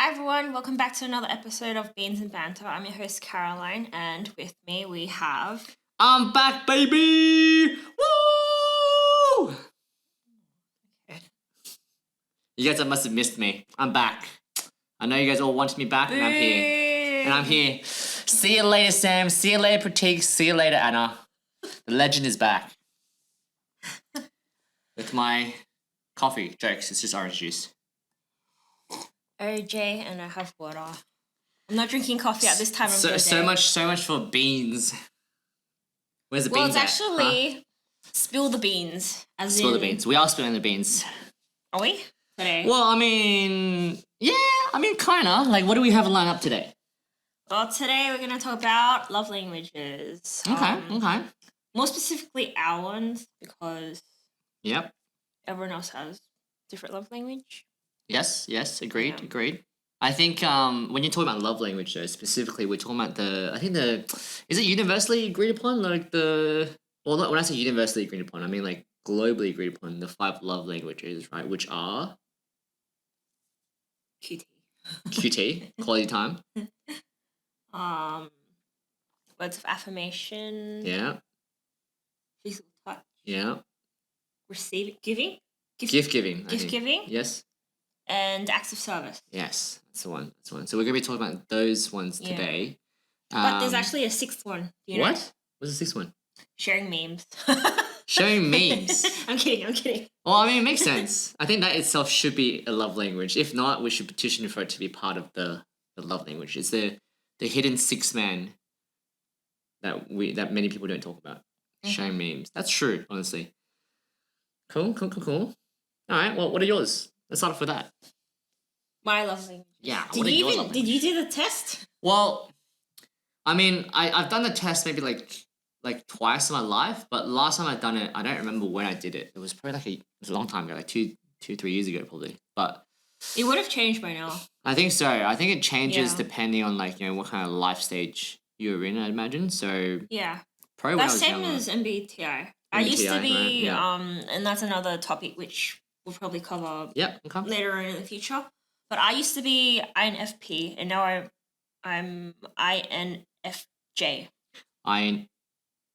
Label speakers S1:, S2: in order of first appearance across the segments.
S1: Hi everyone, welcome back to another episode of Beans and Banter. I'm your host Caroline, and with me we have.
S2: I'm back, baby! Woo!
S1: Okay.
S2: You guys must have missed me. I'm back. I know you guys all wanted me back, and I'm here. And I'm here. See you later, Sam. See you later, Pratik. See you later, Anna. The legend is back. With my coffee. Jokes, it's just orange juice.
S1: OJ, and I have water. I'm not drinking coffee at this time of the day.
S2: So much for beans. Where's the
S1: Well,
S2: beans
S1: it's
S2: at?
S1: actually spill the beans.
S2: Spill the beans. We are spilling the beans.
S1: Are we? Today?
S2: Well, kinda. Like, what do we have lined up today?
S1: Well, today we're going to talk about love languages.
S2: Okay.
S1: More specifically, our ones, because
S2: Yep.
S1: everyone else has different love language.
S2: Yes, agreed,
S1: Yeah.
S2: agreed. I think when you're talking about love language, though, specifically, we're talking about is it universally agreed upon? When I say universally agreed upon, I mean like globally agreed upon, the 5 love languages, right? Which are
S1: QT.
S2: QT, quality time,
S1: Words of affirmation.
S2: yeah,
S1: Physical touch.
S2: yeah,
S1: Receiving. Giving.
S2: gift giving, I
S1: Gift
S2: think.
S1: giving.
S2: Yes,
S1: And acts of service.
S2: yes, that's the one. So we're gonna be talking about those ones
S1: Yeah.
S2: today.
S1: But there's actually a 6th one. Do you know?
S2: What? What's the 6th one?
S1: Sharing memes.
S2: Sharing memes.
S1: I'm kidding.
S2: Well, I mean, it makes sense. I think that itself should be a love language. If not, we should petition for it to be part of the love language. It's the hidden 6th man that many people don't talk about. Sharing memes. That's true, honestly. Cool. All right. Well, what are yours? Let's start off with that.
S1: My love language.
S2: Yeah. What are your love
S1: Did you
S2: languages?
S1: do the test?
S2: Well, I mean, I've done the test maybe like twice in my life, but last time I'd done it, I don't remember when I did it. It was probably it was a long time ago, like 3 years ago probably. But
S1: It would have changed by now.
S2: I think so. I think it changes
S1: Yeah.
S2: depending on what kind of life stage you're in, I'd imagine. So
S1: Yeah.
S2: probably when I
S1: That's
S2: was
S1: same
S2: younger.
S1: as MBTI. I used to
S2: MBTI,
S1: be,
S2: right, yeah.
S1: and that's another topic which we'll probably cover
S2: Yep. Okay.
S1: later on in the future. But I used to be INFP, and now I'm INFJ.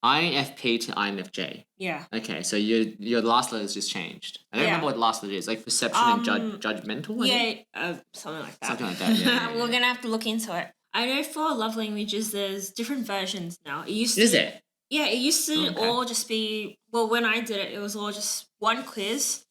S2: INFP to INFJ.
S1: Yeah.
S2: Okay, so your last letter's just changed. I don't
S1: Yeah.
S2: remember what the last letter is. Like perception and judgmental. I think?
S1: Yeah, something like that.
S2: Something like that. Yeah.
S1: We're gonna have to look into it. I know for love languages, there's different versions now. It used to,
S2: Is it?
S1: Yeah, it used to
S2: Okay.
S1: all just be. Well, when I did it, it was all just one quiz.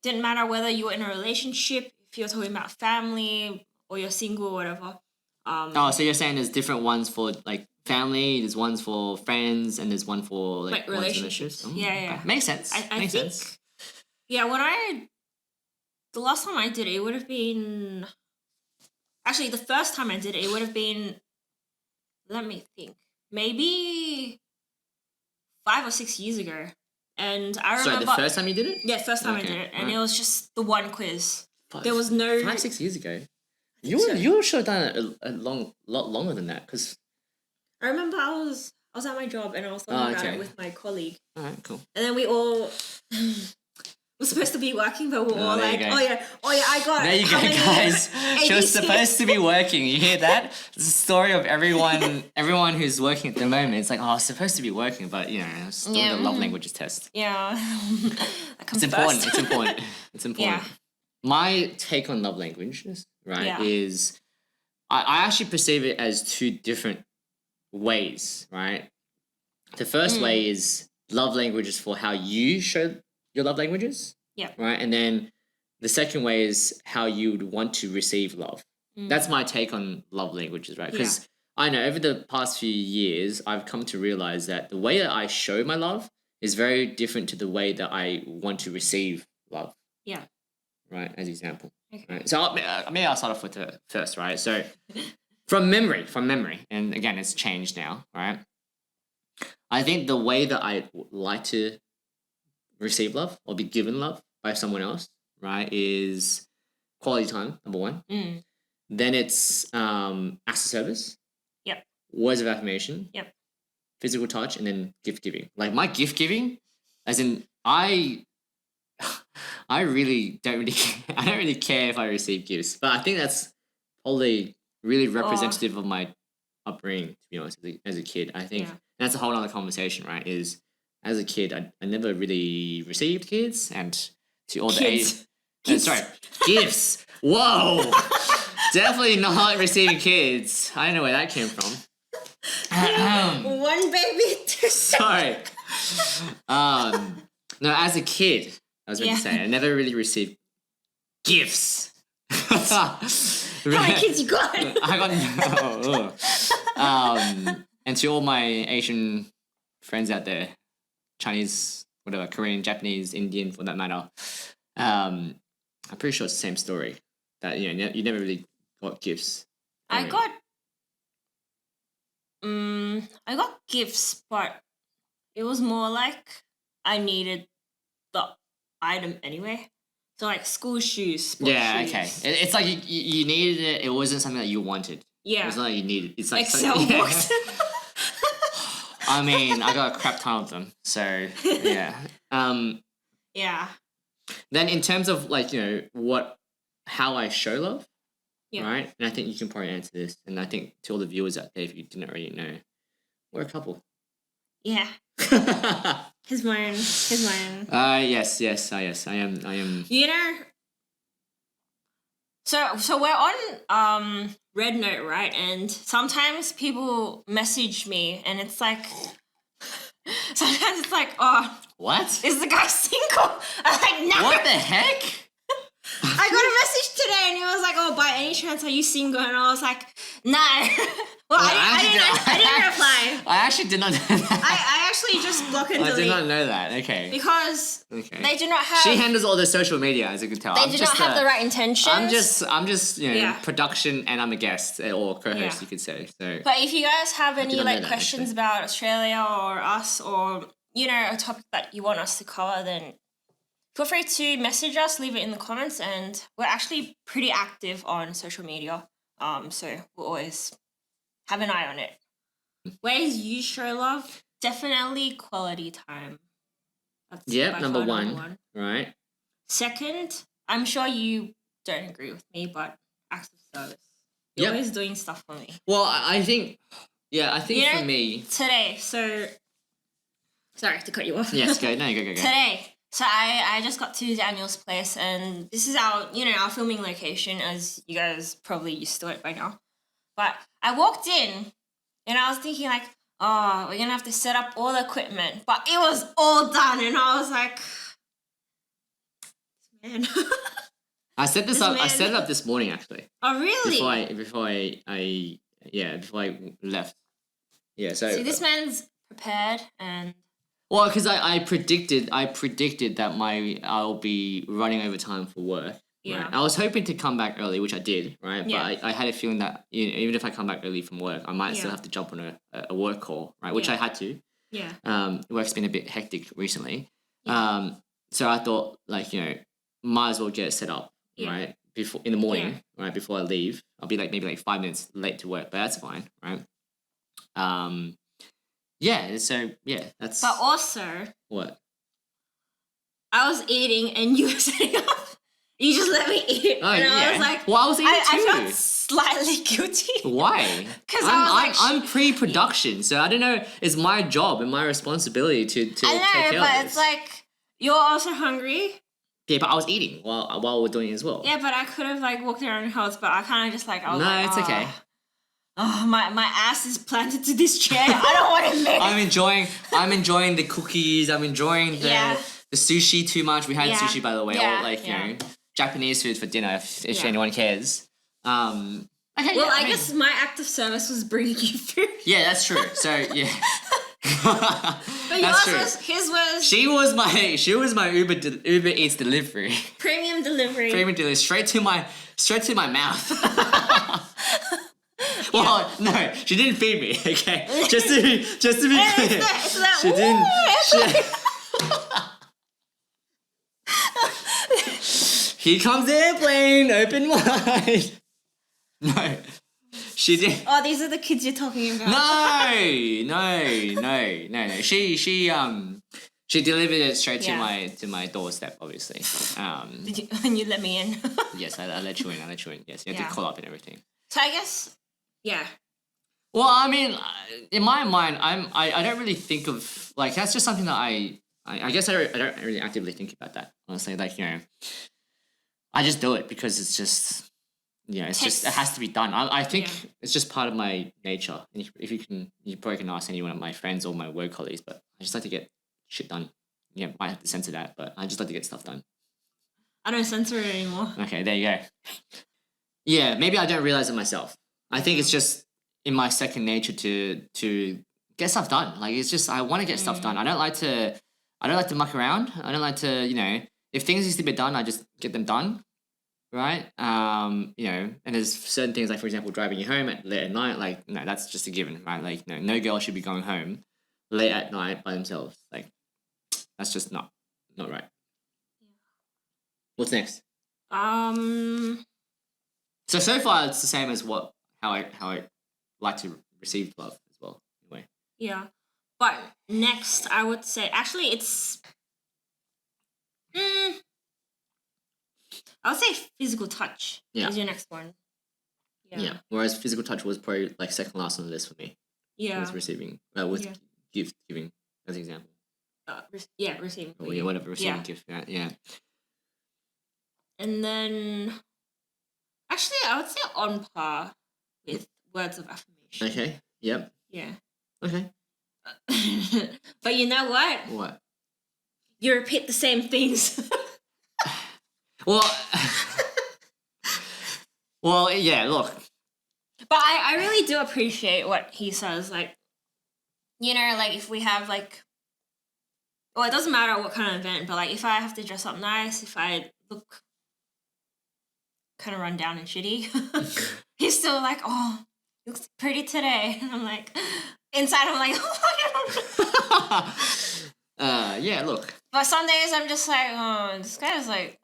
S1: Didn't matter whether you were in a relationship, if you're talking about family or you're single or whatever.
S2: Oh, so you're saying there's different ones for like family, there's ones for friends, and there's one for
S1: Like
S2: ones in
S1: relationships.
S2: Oh,
S1: Yeah.
S2: okay. Makes sense.
S1: I
S2: Makes
S1: think.
S2: sense.
S1: Yeah, the last time I did it, it would have been. Actually, the first time I did it, it would have been. Let me think. Maybe 5 or 6 years ago. And I remember.
S2: Sorry, the first time you did it?
S1: Yeah, first time I
S2: Okay,
S1: did it. And
S2: right.
S1: it was just the one quiz.
S2: Five-
S1: There was no.
S2: 5-6 years ago.
S1: So.
S2: You should have done it a lot longer than that. Because
S1: I remember I was at my job and I was talking about
S2: okay.
S1: it with my colleague.
S2: all right, cool.
S1: And then we all were supposed to be working, but we're all
S2: there you
S1: like,
S2: go.
S1: oh yeah, I got
S2: There
S1: it.
S2: you
S1: How
S2: go,
S1: many-
S2: guys. She was
S1: ABC.
S2: supposed to be working. You hear that? It's the story of everyone who's working at the moment. It's like, oh, I was supposed to be working, but it's still
S1: Yeah.
S2: the love languages test.
S1: Yeah. That comes
S2: It's important.
S1: first.
S2: It's important. It's important.
S1: Yeah.
S2: My take on love languages, right,
S1: Yeah.
S2: is I actually perceive it as 2 different ways, right? The first way is love languages for how you show your love languages.
S1: Yeah.
S2: Right? And then the second way is how you would want to receive love. That's my take on love languages, right? Because I know over the past few years, I've come to realize that the way that I show my love is very different to the way that I want to receive love.
S1: Yeah.
S2: Right, as example.
S1: Okay.
S2: Right. So maybe I'll start off with the first, right? So from memory, and again, it's changed now, right? I think the way that I like to receive love or be given love by someone else, right, is quality time, number 1. Then it's acts of service.
S1: Yep.
S2: Words of affirmation.
S1: Yep.
S2: Physical touch, and then gift giving. Like my gift giving, as in I really don't really care if I receive gifts, but I think that's probably really representative of my upbringing, to be honest, as a kid. I think that's a whole other conversation, right? Is as a kid, I never really received kids, and to all the
S1: Kids.
S2: sorry, gifts. Whoa, definitely not receiving kids. I don't know where that came from.
S1: One baby.
S2: Sorry. No, as a kid, I was going to say I never really received gifts.
S1: How many kids you got?
S2: I got and to all my Asian friends out there, Chinese, whatever, Korean, Japanese, Indian, for that matter, I'm pretty sure it's the same story. That you never really got gifts.
S1: I got gifts, but it was more like I needed the item anyway. So like school shoes, sports shoes.
S2: Okay. It's like you needed it. It wasn't something that you wanted.
S1: Yeah.
S2: It was not like you needed. It's like
S1: Excel books.
S2: I mean, I got a crap ton of them. So yeah.
S1: Yeah.
S2: Then in terms of like how I show love,
S1: Yeah.
S2: right? And I think you can probably answer this. And I think to all the viewers out there, if you didn't already know, we're a couple.
S1: Yeah. Here's mine.
S2: Yes, I am.
S1: You know, so we're on Red Note, right? And sometimes people message me, and it's like, sometimes it's like, oh,
S2: What?
S1: is the guy single? I'm like, no.
S2: What the heck?
S1: I got a message today, and he was like, "Oh, by any chance, are you single?" And I was like, "No." Well, I didn't reply.
S2: I actually did not know that.
S1: I actually just block and delete.
S2: I did not know that. Okay.
S1: Because they do not have.
S2: She handles all the social media, as you can tell.
S1: They do not have the right intentions.
S2: I'm just production, and I'm a guest or co-host, you could say. So.
S1: But if you guys have any
S2: that,
S1: questions about Australia or us, or a topic that you want us to cover, then feel free to message us, leave it in the comments, and we're actually pretty active on social media. So we'll always have an eye on it. Ways you show love, definitely quality time. That's by
S2: number
S1: far
S2: one. Right.
S1: Second, I'm sure you don't agree with me, but acts of service. You're always doing stuff for me.
S2: Well, I think for me
S1: today. So sorry to cut you off.
S2: Yes, go. No, go.
S1: Today. So I just got to Daniel's place, and this is our filming location, as you guys probably used to it by now. But I walked in, and I was thinking like, oh, we're gonna have to set up all the equipment, but it was all done, and I was like, man.
S2: I set this up. I set it up this morning, actually.
S1: Oh, really?
S2: Before I left. Yeah. So
S1: see, this man's prepared and.
S2: Well, because I predicted that I'll be running over time for work.
S1: Yeah.
S2: Right? I was hoping to come back early, which I did, right?
S1: Yeah.
S2: But I had a feeling that even if I come back early from work, I might still have to jump on a work call, right? Which I had to.
S1: Yeah.
S2: Work's been a bit hectic recently.
S1: Yeah.
S2: So I thought might as well get it set up, right? Before in the morning, right? Before I leave, I'll be maybe 5 minutes late to work, but that's fine, right? That's.
S1: But also.
S2: What?
S1: I was eating and you were setting up. You just let me eat.
S2: Oh,
S1: and I was like,
S2: well, I was eating too.
S1: I felt slightly guilty.
S2: Why?
S1: Because
S2: I'm pre-production, so I don't know. It's my job and my responsibility to take care of this.
S1: I know, but it's like you're also hungry.
S2: Yeah, but I was eating while we're doing it as well.
S1: Yeah, but I could have walked around in house, but I kind of just I was
S2: no, it's okay.
S1: Oh, my ass is planted to this chair. I don't want to live.
S2: I'm enjoying the cookies. I'm enjoying the sushi too much. We had sushi, by the way, or Japanese food for dinner, if anyone cares. Okay.
S1: Well, I guess my act of service was bringing you food.
S2: Yeah, that's true. So yeah.
S1: But his was.
S2: She was my Uber Eats delivery.
S1: Premium delivery.
S2: Straight to my mouth. Well, no, she didn't feed me. Okay, just to be clear, she didn't. Here comes the airplane, open wide. No, she didn't.
S1: Oh, these are the kids you're talking about.
S2: No. She delivered it straight
S1: Yeah.
S2: to my doorstep, obviously.
S1: Did you? And you let me in.
S2: Yes, I let you in. I let you in. Yes, you had
S1: Yeah.
S2: to call up and everything.
S1: So I guess, yeah.
S2: Well, I mean, in my mind, I don't really think of like that's just something that I guess I don't really actively think about that. Honestly, like I just do it because it's just it's just it has to be done. I think it's just part of my nature. And if you probably can ask anyone of my friends or my work colleagues, but I just like to get shit done. Yeah, might have to censor that, but I just like to get stuff done.
S1: I don't censor it anymore.
S2: Okay, there you go. Yeah, maybe I don't realize it myself. I think it's just in my second nature to get stuff done. Like it's just I want to get stuff done. I don't like to muck around. I don't like to if things need to be done, I just get them done. Right? And there's certain things like for example driving you home late at night, like no, that's just a given, right? Like no girl should be going home late at night by themselves. Like that's just not right. What's next? So far it's the same as how I like to receive love as well. Anyway.
S1: Yeah. But next, I would say, actually, it's. I would say physical touch is your next one.
S2: Yeah. Whereas physical touch was probably like second last on the list for me.
S1: Yeah.
S2: With receiving, gift giving as an example.
S1: Receiving.
S2: Or whatever, receiving gift. Yeah.
S1: And then, actually, I would say on par with words of affirmation.
S2: Okay. Yep.
S1: Yeah.
S2: Okay.
S1: But you know what?
S2: What?
S1: You repeat the same things.
S2: Well, well, yeah. Look,
S1: but I really do appreciate what he says. Like, like if we have like, well, it doesn't matter what kind of event, but like if I have to dress up nice, if I look kind of run down and shitty, he's still like, oh, you look pretty today. And I'm like, inside I'm like, oh.
S2: Yeah, look.
S1: But some days I'm just like, oh, this guy is like.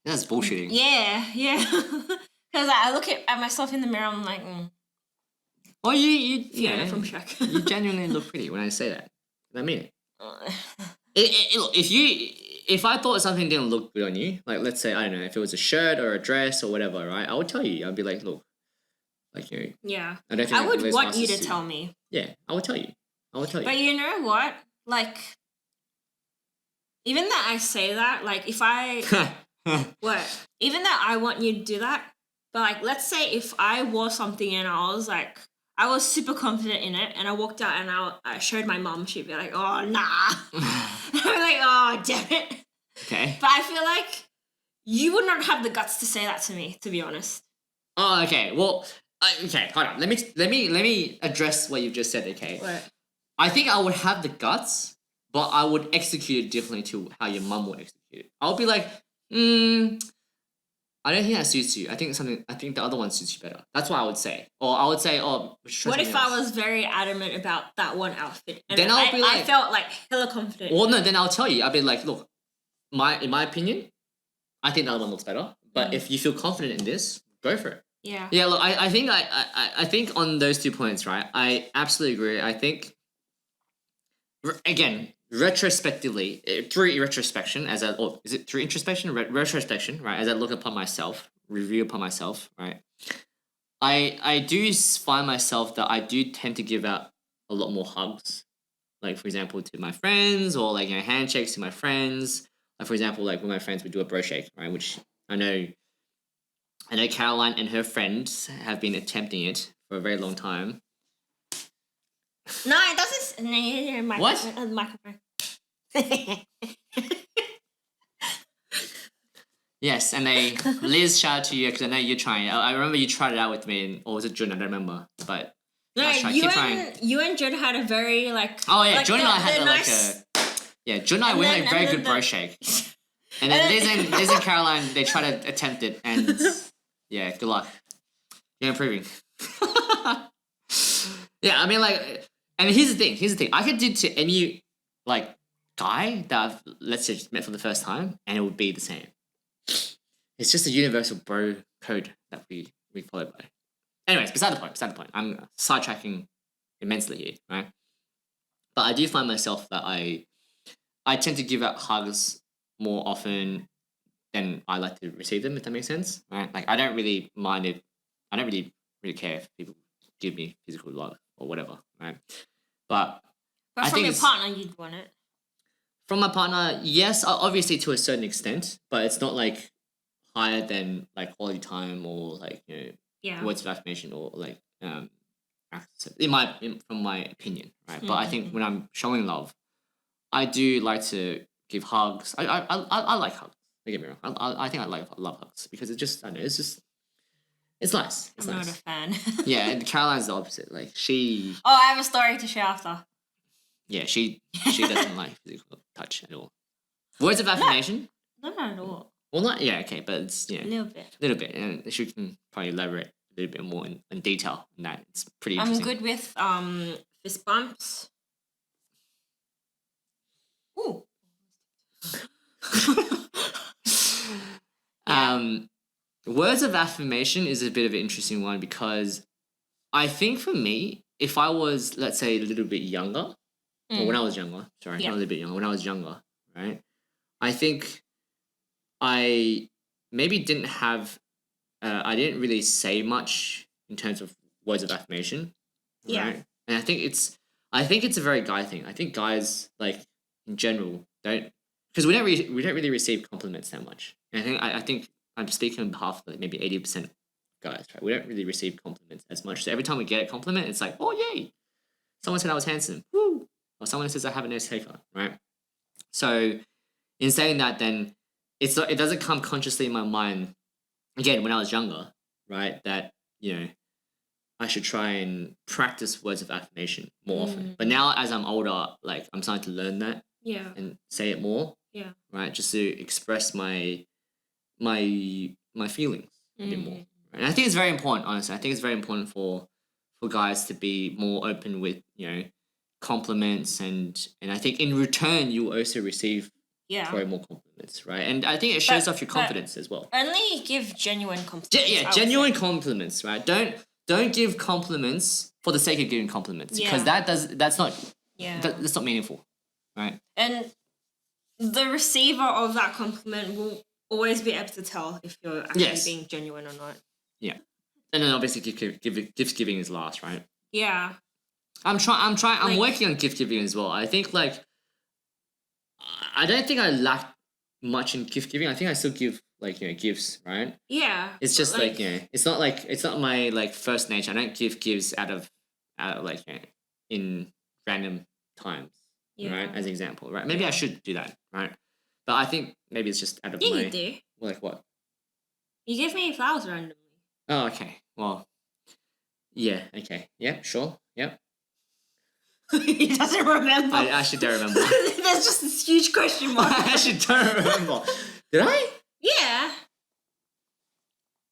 S2: That's bullshitting.
S1: Yeah. Because I look at myself in the mirror, I'm like,
S2: Oh, you
S1: from Shrek.
S2: You genuinely look pretty when I say that. I mean it. Look, if I thought something didn't look good on you, like let's say I don't know if it was a shirt or a dress or whatever, right? I would tell you. I'd be like, look, like
S1: Yeah.
S2: I don't think
S1: I would want you to tell me.
S2: Yeah, I would tell you.
S1: But you know what? Like, even that I say that, like if I what? Even that I want you to do that, but like let's say if I wore something and I was super confident in it and I walked out and I showed my mom, she'd be like, oh nah. I'm like, oh damn it.
S2: Okay.
S1: But I feel like you would not have the guts to say that to me, to be honest.
S2: Oh, okay. Well, okay. Hold on. Let me address what you've just said. Okay.
S1: What?
S2: I think I would have the guts, but I would execute it differently to how your mum would execute it. I would be like, I don't think that suits you. I think the other one suits you better. That's what I would say. Or I would say, oh,
S1: what if I was very adamant about that one outfit? And
S2: then I'll be like,
S1: I felt like hella confident.
S2: Well, no, then I'll tell you. I'll be like, look, in my opinion, I think the other one looks better. But if you feel confident in this, go for it.
S1: Yeah.
S2: Yeah. Look, I think on those 2 points, right? I absolutely agree. I think again, retrospectively, through retrospection, through introspection, retrospection, right? As I look upon myself, review upon myself, right? I do find myself that I do tend to give out a lot more hugs, like for example to my friends, or like handshakes to my friends. Like for example, like with my friends, we do a bro shake, right? Which I know Caroline and her friends have been attempting it for a very long time.
S1: No, it doesn't.
S2: What?
S1: Microphone.
S2: Yes, and Liz, shout out to you because I know you're trying. I remember you tried it out with me, or was it June? I don't remember. But
S1: no, you and June had a very like.
S2: Oh yeah,
S1: like
S2: June and I had
S1: nice...
S2: June and I we had a very good bro shake. And then Liz and Caroline, they try to attempt it, and yeah, good luck. You're improving. Yeah, I mean like. And here's the thing. I could do to any like guy that I've let's say just met for the first time, and it would be the same. It's just a universal bro code that we follow by. Anyways, beside the point. I'm sidetracking immensely here, right? But I do find myself that I tend to give out hugs more often than I like to receive them, if that makes sense, right? Like I don't really mind if I don't really care if people give me physical love or whatever, right? But
S1: But
S2: I
S1: from
S2: think
S1: your
S2: it's
S1: partner, you'd want it.
S2: from my partner, yes, obviously to a certain extent, but it's not like higher than like quality time or like
S1: Yeah.
S2: words of affirmation or like acts from my opinion, right? But I think when I'm showing love, I do like to give hugs. I like hugs. Don't get me wrong. I think I love hugs because it just I don't know it's nice. It's
S1: I'm not a
S2: nice.
S1: fan.
S2: Yeah, and Caroline's the opposite. Like she
S1: Oh, I have a story to share after.
S2: yeah she doesn't like physical touch at all. Words of affirmation.
S1: Not at all.
S2: Well, not yeah, okay, but it's
S1: A little bit.
S2: little bit, and she can probably elaborate a little bit more in detail on that. It's pretty
S1: I'm
S2: interesting.
S1: good with fist bumps. Ooh.
S2: Words of affirmation is a bit of an interesting one because I think for me, if I was, let's say, a little bit younger, or when I was younger, sorry,
S1: Yeah.
S2: not a little bit younger, when I was younger, right? I think I maybe didn't have, I didn't really say much in terms of words of affirmation,
S1: Yeah.
S2: right? And I think it's a very guy thing. I think guys, like, in general, don't, because we don't really receive compliments that much. And I think I'm speaking on behalf of like maybe 80% guys, right? We don't really receive compliments as much. So every time we get a compliment, it's like, oh yay, someone said I was handsome, woo, or someone says I have a nice haircut, right? So in saying that, then it doesn't come consciously in my mind. Again, when I was younger, right, that I should try and practice words of affirmation more often. But now, as I'm older, like I'm starting to learn that
S1: Yeah.
S2: and say it more,
S1: Yeah.
S2: right, just to express my feelings a bit more. And I think it's very important, honestly. I think it's very important for guys to be more open with compliments, and I think in return you also receive
S1: Yeah.
S2: probably more compliments, right? And I think it shows off your confidence as well.
S1: Only give genuine compliments.
S2: Genuine compliments, right? Don't give compliments for the sake of giving compliments because that's not meaningful, right?
S1: And the receiver of that compliment will always be able to tell if you're actually being genuine or not.
S2: Yeah, and then obviously gift giving is last, right?
S1: Yeah.
S2: I'm working on gift giving as well. I think like I don't think I lack much in gift giving. I think I still give like gifts, right?
S1: Yeah.
S2: It's just like it's not my like first nature. I don't give gifts out of like in random times, right? As an example, right? Maybe I should do that, right? But I think maybe it's just out of my.
S1: You do.
S2: Like what?
S1: You give me flowers randomly.
S2: Oh, okay. Well, yeah. Okay. Yeah. Sure. Yep.
S1: He doesn't remember.
S2: I actually don't remember.
S1: There's just this huge question mark.
S2: I actually don't remember. Did I?
S1: Yeah.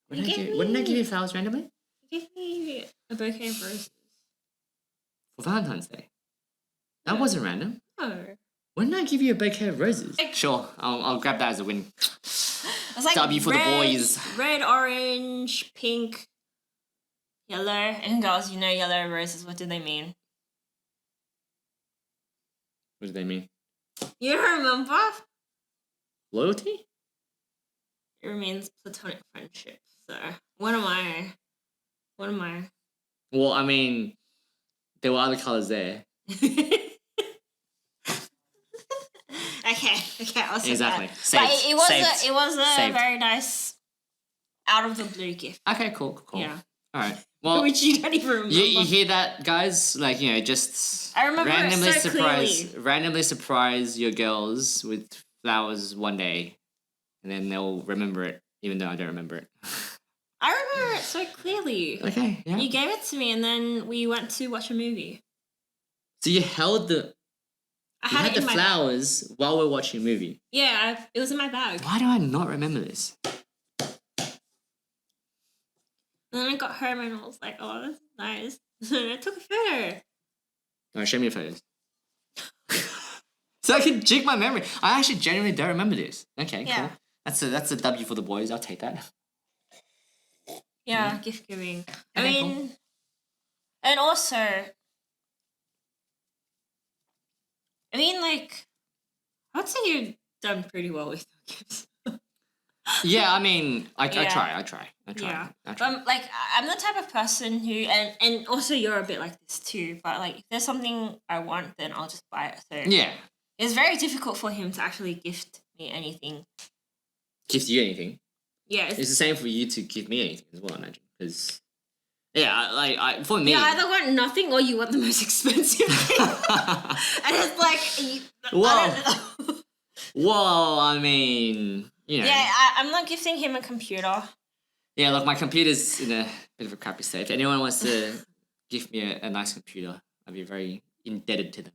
S2: What did I give you flowers randomly?
S1: You gave me a bouquet of roses.
S2: For Valentine's Day? That wasn't random.
S1: No.
S2: When did I give you a bouquet of roses? Sure, I'll grab that as a win.
S1: It's like
S2: W for the boys.
S1: Red, orange, pink, yellow. And girls, yellow roses, what do they mean?
S2: What do they mean?
S1: You don't remember?
S2: Loyalty?
S1: It means platonic friendship. So, what am I?
S2: Well, I mean, there were other colours there.
S1: Okay, I'll say
S2: exactly.
S1: that.
S2: Saved.
S1: But it was a
S2: Saved.
S1: very nice out of the blue gift.
S2: Okay, cool.
S1: Yeah.
S2: All right. Well,
S1: which you don't even remember.
S2: You hear that, guys? Like, just
S1: I remember
S2: randomly surprise your girls with flowers one day, and then they'll remember it, even though I don't remember it.
S1: I remember it so clearly.
S2: Okay, yeah.
S1: You gave it to me, and then we went to watch a movie.
S2: So you held the flowers while we're watching a movie?
S1: Yeah, it was in my bag.
S2: Why do I not remember this?
S1: And then I got home and I was like, oh, that's nice. And I took a photo.
S2: No, show me your photos. So I can jig my memory. I actually genuinely don't remember this. Okay, cool. That's a W for the boys. I'll take that.
S1: Yeah, gift giving.
S2: Okay, cool.
S1: And also, like, I'd say you've done pretty well with your gifts.
S2: Yeah, I mean, I
S1: Yeah.
S2: try.
S1: Yeah.
S2: I try.
S1: Like I'm the type of person who, and also you're a bit like this too. But like, if there's something I want, then I'll just buy it. So
S2: Yeah.
S1: it's very difficult for him to actually gift me anything.
S2: Gift you anything.
S1: Yeah.
S2: It's the same for you to give me anything as well, I imagine. Because, yeah, for me.
S1: You either want nothing or you want the most expensive thing. And it's like,
S2: Whoa. Whoa, I mean, you know.
S1: Yeah, I'm not gifting him a computer.
S2: Yeah, look, my computer's in a bit of a crappy state. If anyone wants to give me a nice computer, I'd be very indebted to them.